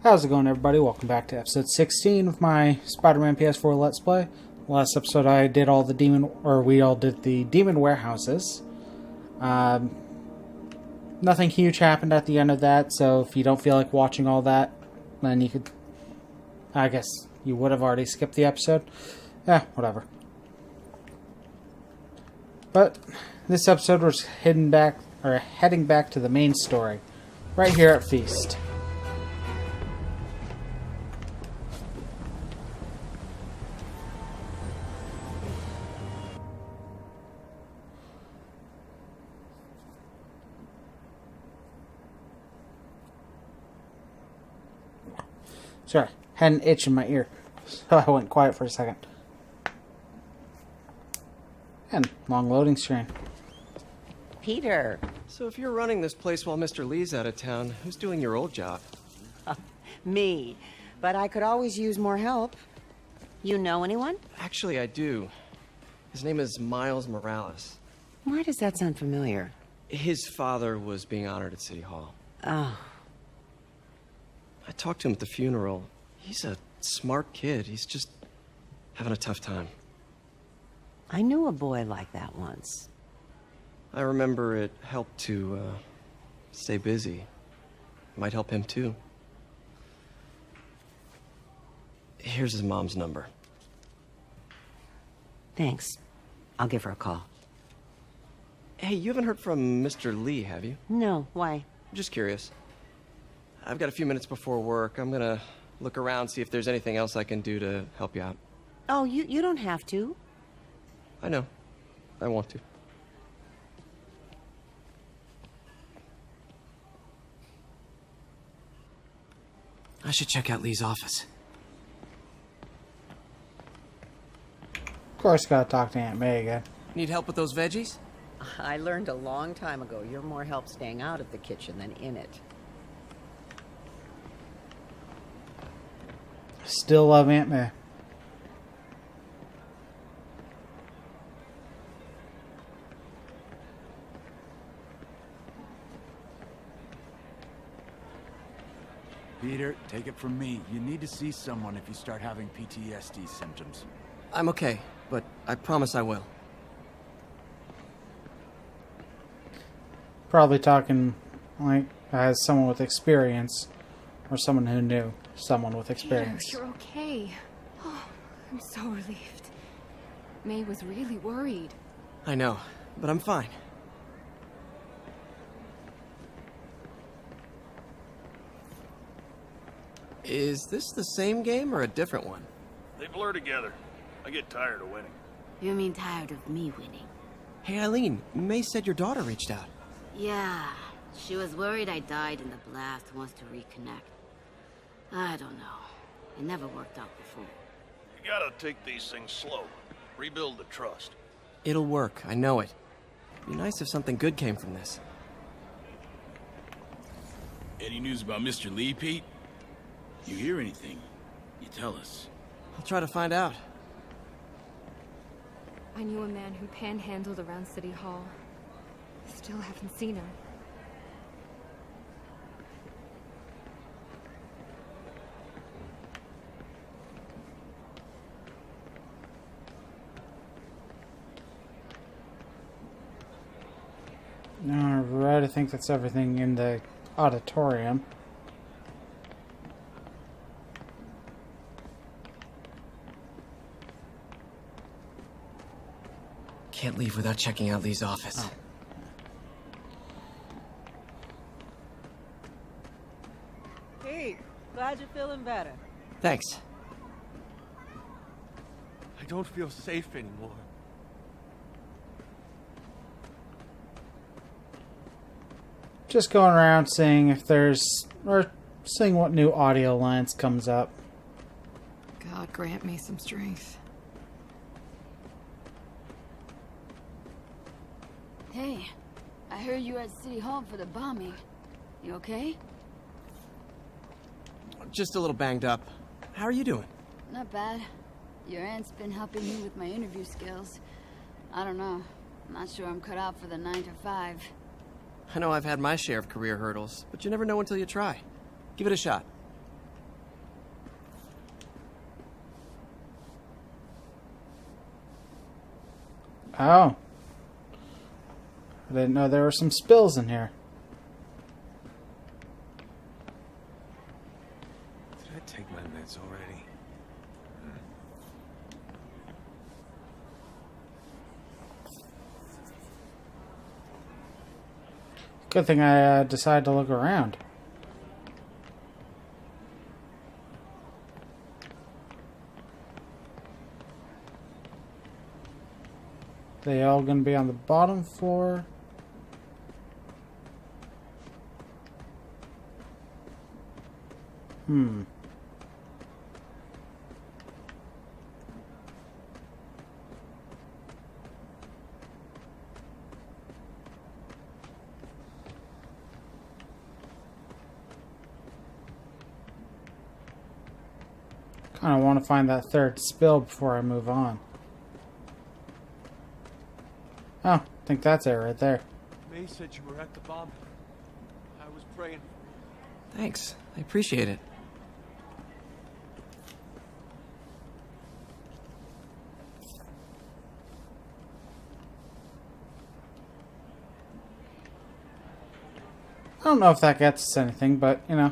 How's it going, everybody? Welcome back to episode 16 of my Spider-Man PS4 Let's Play. Last episode I did all the we all did the demon warehouses. Nothing huge happened at the end of that, so if you don't feel like watching all that, then you could, I guess you would have already skipped the episode. Whatever. But this episode we're heading back to the main story, right here at Feast. Sorry, had an itch in my ear, so I went quiet for a second. And long loading screen. Peter. So if you're running this place while Mr. Lee's out of town, who's doing your old job? Me. But I could always use more help. You know anyone? Actually, I do. His name is Miles Morales. Why does that sound familiar? His father was being honored at City Hall. Oh. I talked to him at the funeral. He's a smart kid. He's just having a tough time. I knew a boy like that once. I remember it helped to stay busy. Might help him too. Here's his mom's number. Thanks. I'll give her a call. Hey, you haven't heard from Mr. Lee, have you? No, why? Just curious. I've got a few minutes before work. I'm gonna look around, see if there's anything else I can do to help you out. Oh, you don't have to. I know. I want to. I should check out Lee's office. Of course, gotta talk to Aunt May again. Need help with those veggies? I learned a long time ago you're more help staying out of the kitchen than in it. Still love Aunt May. Peter, take it from me. You need to see someone if you start having PTSD symptoms. I'm okay, but I promise I will. Probably talking like as someone with experience, or someone who knew someone with experience. Peter, you're okay. Oh, I'm so relieved. May was really worried. I know, but I'm fine. Is this the same game or a different one? They blur together. I get tired of winning. You mean tired of me winning? Hey, Eileen, May said your daughter reached out. Yeah, she was worried I died in the blast and wants to reconnect. I don't know. It never worked out before. You gotta take these things slow. Rebuild the trust. It'll work, I know it. Be nice if something good came from this. Any news about Mr. Lee, Pete? You hear anything? You tell us. I'll try to find out. I knew a man who panhandled around City Hall. Still haven't seen him. Alright, I think that's everything in the auditorium. Can't leave without checking out Lee's office. Oh. Hey, glad you're feeling better. Thanks. I don't feel safe anymore. Just going around seeing if seeing what new audio lines comes up. God grant me some strength. Hey, I heard you were at City Hall for the bombing. You okay? Just a little banged up. How are you doing? Not bad. Your aunt's been helping me with my interview skills. I don't know. I'm not sure I'm cut out for the 9 to 5. I know I've had my share of career hurdles, but you never know until you try. Give it a shot. Oh. I didn't know there were some spills in here. Did I take my meds already? Good thing I decided to look around. They all gonna be on the bottom floor. Kind of want to find that third spill before I move on. Oh, I think that's it right there. May said you were at the bomb. I was praying. Thanks. I appreciate it. I don't know if that gets us anything, but, you know.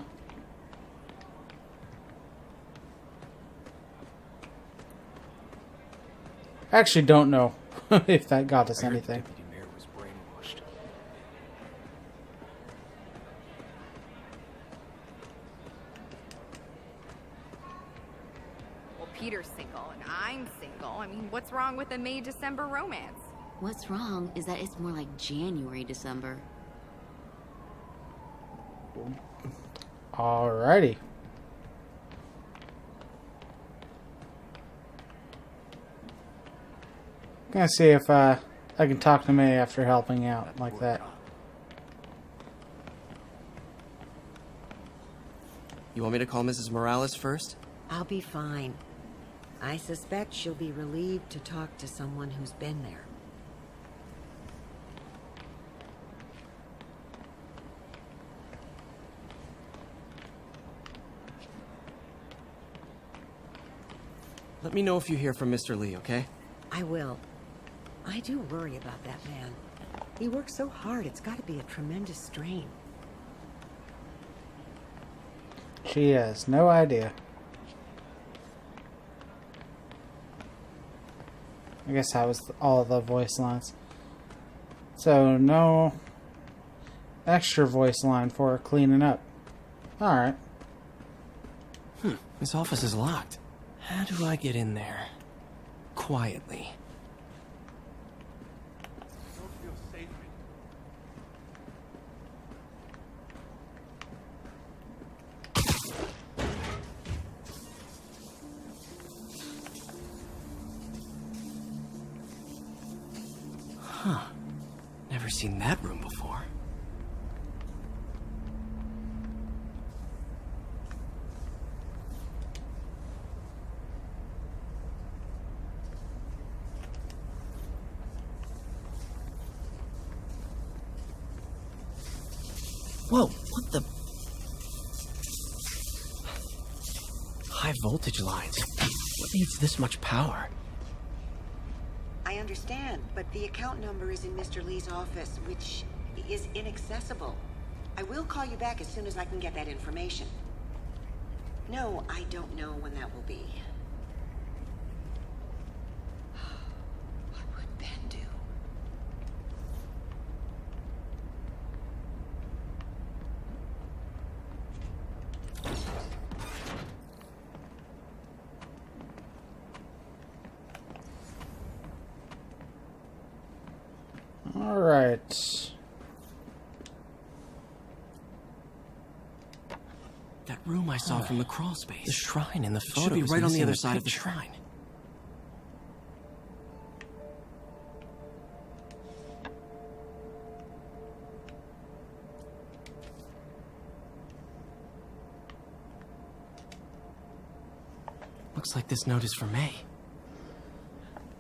I actually don't know if that got us anything. Deputy Mayor was brainwashed. Well, Peter's single and I'm single. I mean, what's wrong with a May-December romance? What's wrong is that it's more like January, December. Alrighty. Gonna see if I can talk to May after helping out like that. You want me to call Mrs. Morales first? I'll be fine. I suspect she'll be relieved to talk to someone who's been there. Let me know if you hear from Mr. Lee, okay? I will. I do worry about that man. He works so hard, it's got to be a tremendous strain. She has no idea. I guess that was all the voice lines. So, no extra voice line for cleaning up. Alright. This office is locked. How do I get in there? Quietly. I don't feel safe. Huh. Never seen that room before. Whoa, what the? High voltage lines. What needs this much power? I understand, but the account number is in Mr. Lee's office, which is inaccessible. I will call you back as soon as I can get that information. No, I don't know when that will be. What would Ben do? Alright. That room I saw from the crawl space. The shrine in the photo should be right on the other side of the shrine. Looks like this note is for May.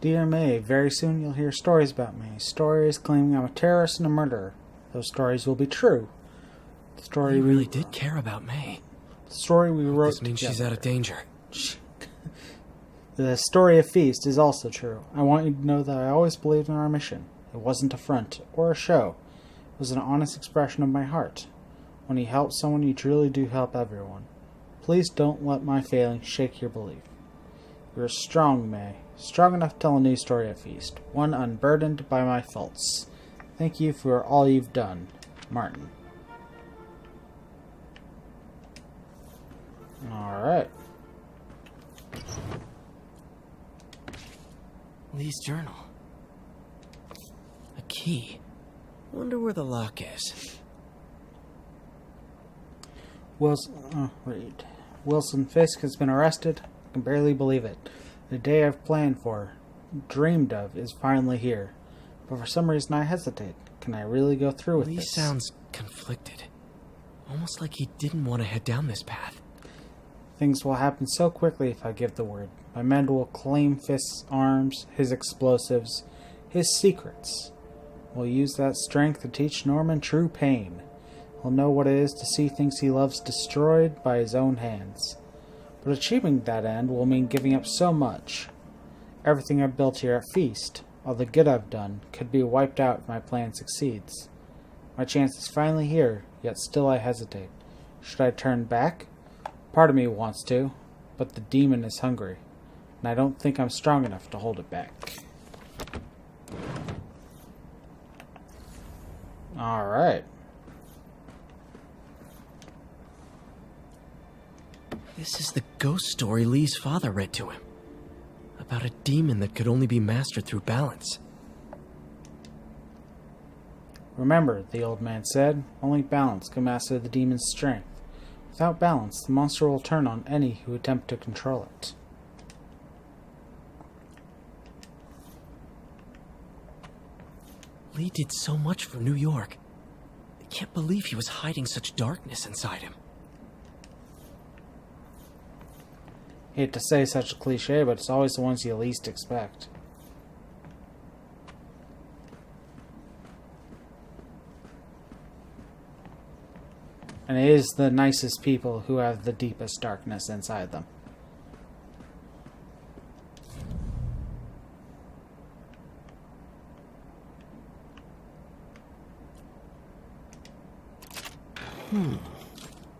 Dear May, very soon you'll hear stories about me. Stories claiming I'm a terrorist and a murderer. Those stories will be true. The story He really did care about May. The story we wrote This means together. she's out of danger. The story of Feast is also true. I want you to know that I always believed in our mission. It wasn't a front or a show. It was an honest expression of my heart. When you help someone, you truly do help everyone. Please don't let my failings shake your belief. You're strong, May. Strong enough to tell a new story at Feast. One unburdened by my faults. Thank you for all you've done. Martin. Alright. Lee's journal. A key. Wonder where the lock is. Wilson Fisk has been arrested. I can barely believe it. The day I've planned for, dreamed of, is finally here. But for some reason I hesitate. Can I really go through with Lee this? sounds conflicted. Almost like he didn't want to head down this path. Things will happen so quickly if I give the word. My men will claim Fisk's arms, his explosives, his secrets. We'll use that strength to teach Norman true pain. He'll know what it is to see things he loves destroyed by his own hands. But achieving that end will mean giving up so much. Everything I've built here at Feast, all the good I've done, could be wiped out if my plan succeeds. My chance is finally here, yet still I hesitate. Should I turn back? Part of me wants to, but the demon is hungry, and I don't think I'm strong enough to hold it back. Alright. This is the ghost story Lee's father read to him. About a demon that could only be mastered through balance. Remember, the old man said, only balance can master the demon's strength. Without balance, the monster will turn on any who attempt to control it. Lee did so much for New York. I can't believe he was hiding such darkness inside him. Hate to say such a cliche, but it's always the ones you least expect. And it is the nicest people who have the deepest darkness inside them.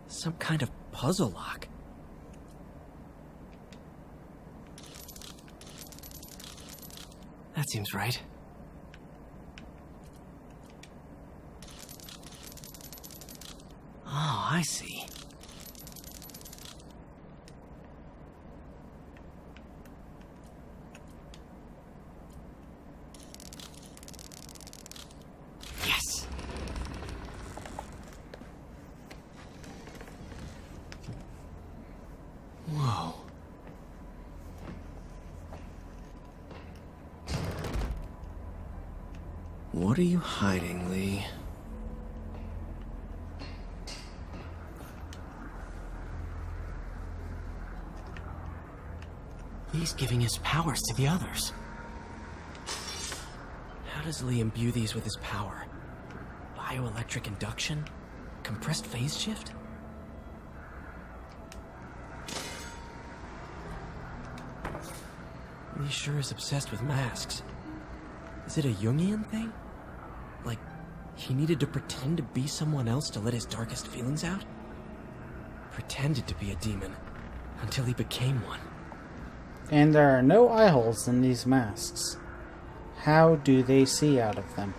Some kind of puzzle lock. That seems right. Oh, I see. Yes! Whoa. What are you hiding, Lee? He's giving his powers to the others. How does Lee imbue these with his power? Bioelectric induction? Compressed phase shift? Lee sure is obsessed with masks. Is it a Jungian thing? Like, he needed to pretend to be someone else to let his darkest feelings out? Pretended to be a demon, until he became one. And there are no eye holes in these masks. How do they see out of them?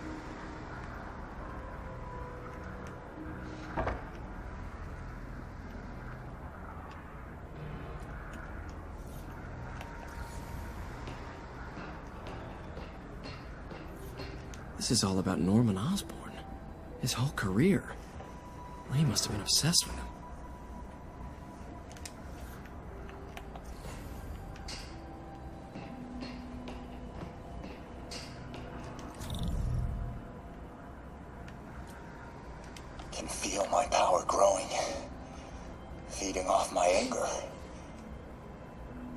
This is all about Norman Osborn. His whole career. Lee must have been obsessed with him. Can feel my power growing, feeding off my anger.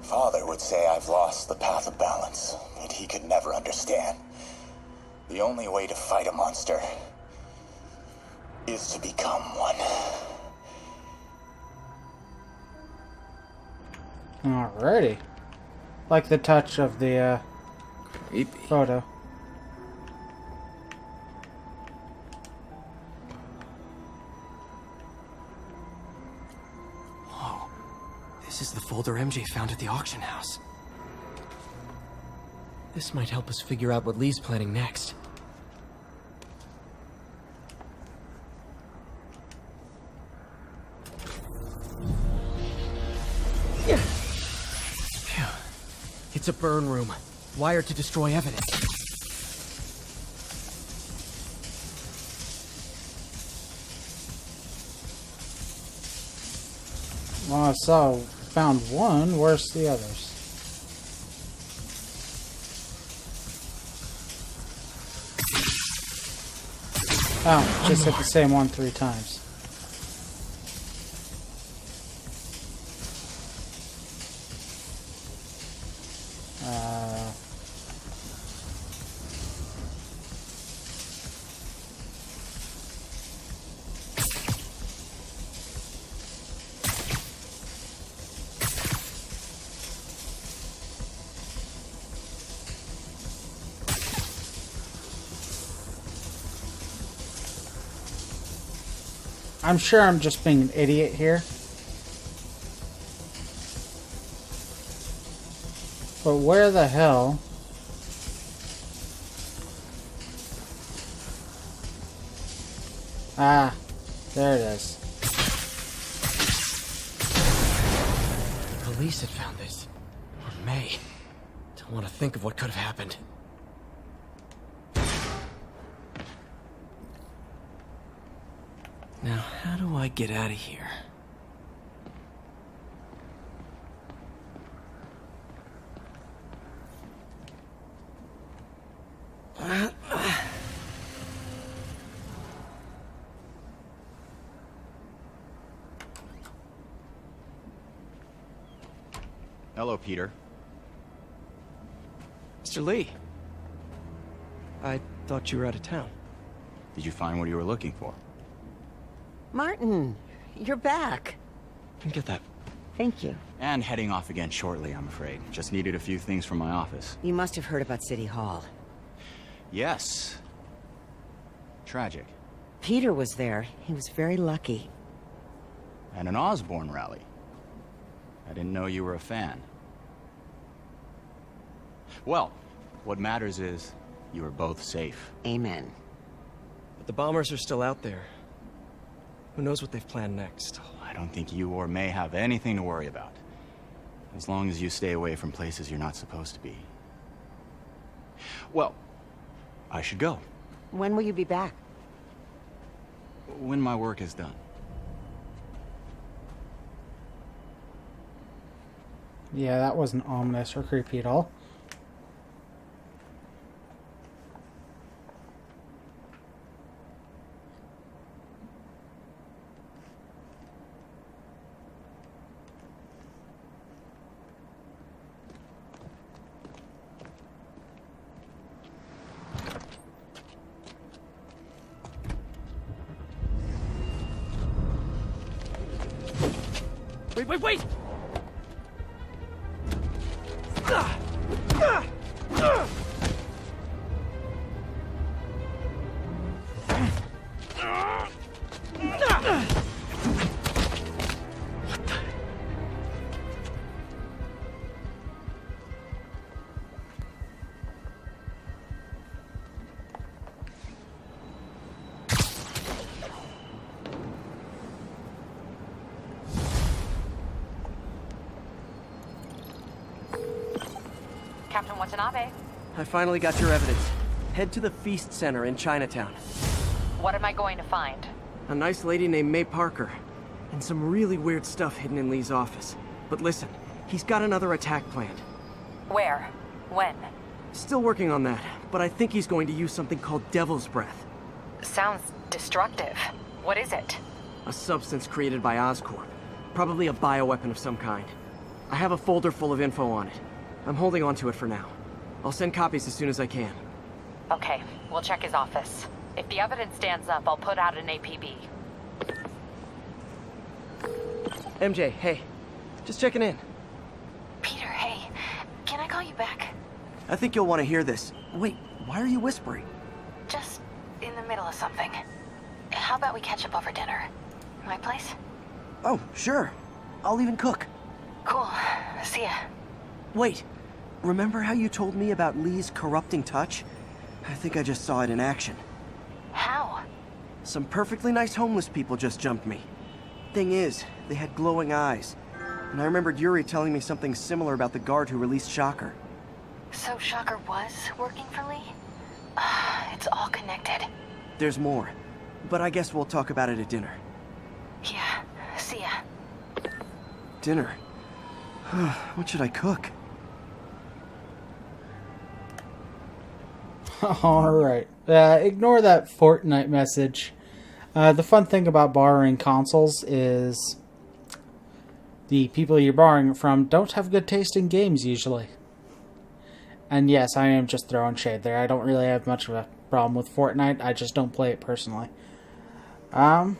Father would say I've lost the path of balance, but he could never understand. The only way to fight a monster is to become one. Alrighty. Like the touch of the Creepy. photo. Whoa. This is the folder MJ found at the auction house. This might help us figure out what Lee's planning next. Phew. It's a burn room, wired to destroy evidence. Well, I saw, found one. Where's the others? Oh, just hit the same one 3 times. I'm sure I'm just being an idiot here. But where the hell? Ah, there it is. The police had found this. Or May. Don't want to think of what could have happened. Now, how do I get out of here? Hello, Peter. Mr. Lee. I thought you were out of town. Did you find what you were looking for? Martin, you're back. Didn't get that. Thank you. And heading off again shortly, I'm afraid. Just needed a few things from my office. You must have heard about City Hall. Yes. Tragic. Peter was there. He was very lucky. And an Osborn rally. I didn't know you were a fan. Well, what matters is you are both safe. Amen. But the bombers are still out there. Who knows what they've planned next? I don't think you or May have anything to worry about. As long as you stay away from places you're not supposed to be. Well, I should go. When will you be back? When my work is done. Yeah, that wasn't ominous or creepy at all. Wait! Captain Watanabe. I finally got your evidence. Head to the Feast Center in Chinatown. What am I going to find? A nice lady named May Parker. And some really weird stuff hidden in Lee's office. But listen, he's got another attack planned. Where? When? Still working on that, but I think he's going to use something called Devil's Breath. Sounds destructive. What is it? A substance created by Oscorp. Probably a bioweapon of some kind. I have a folder full of info on it. I'm holding on to it for now. I'll send copies as soon as I can. Okay, we'll check his office. If the evidence stands up, I'll put out an APB. MJ, hey. Just checking in. Peter, hey. Can I think you'll want to hear this. Wait, why are you whispering? Just in the middle of something. How about we catch up over dinner? My place? Oh, sure. I'll even cook. Cool. See ya. Wait, remember how you told me about Lee's corrupting touch? I think I just saw it in action. How? Some perfectly nice homeless people just jumped me. Thing is, they had glowing eyes. And I remembered Yuri telling me something similar about the guard who released Shocker. So Shocker was working for Lee? It's all connected. There's more, but I guess we'll talk about it at dinner. Yeah, see ya. Dinner? What should I cook? Alright. Ignore that Fortnite message. The fun thing about borrowing consoles is the people you're borrowing it from don't have good taste in games usually. And yes, I am just throwing shade there. I don't really have much of a problem with Fortnite. I just don't play it personally. But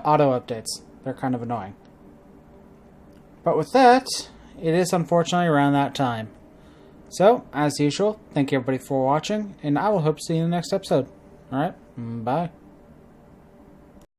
auto updates, they're kind of annoying. But with that, it is unfortunately around that time. So, as usual, thank you everybody for watching, and I will hope to see you in the next episode. Alright, bye.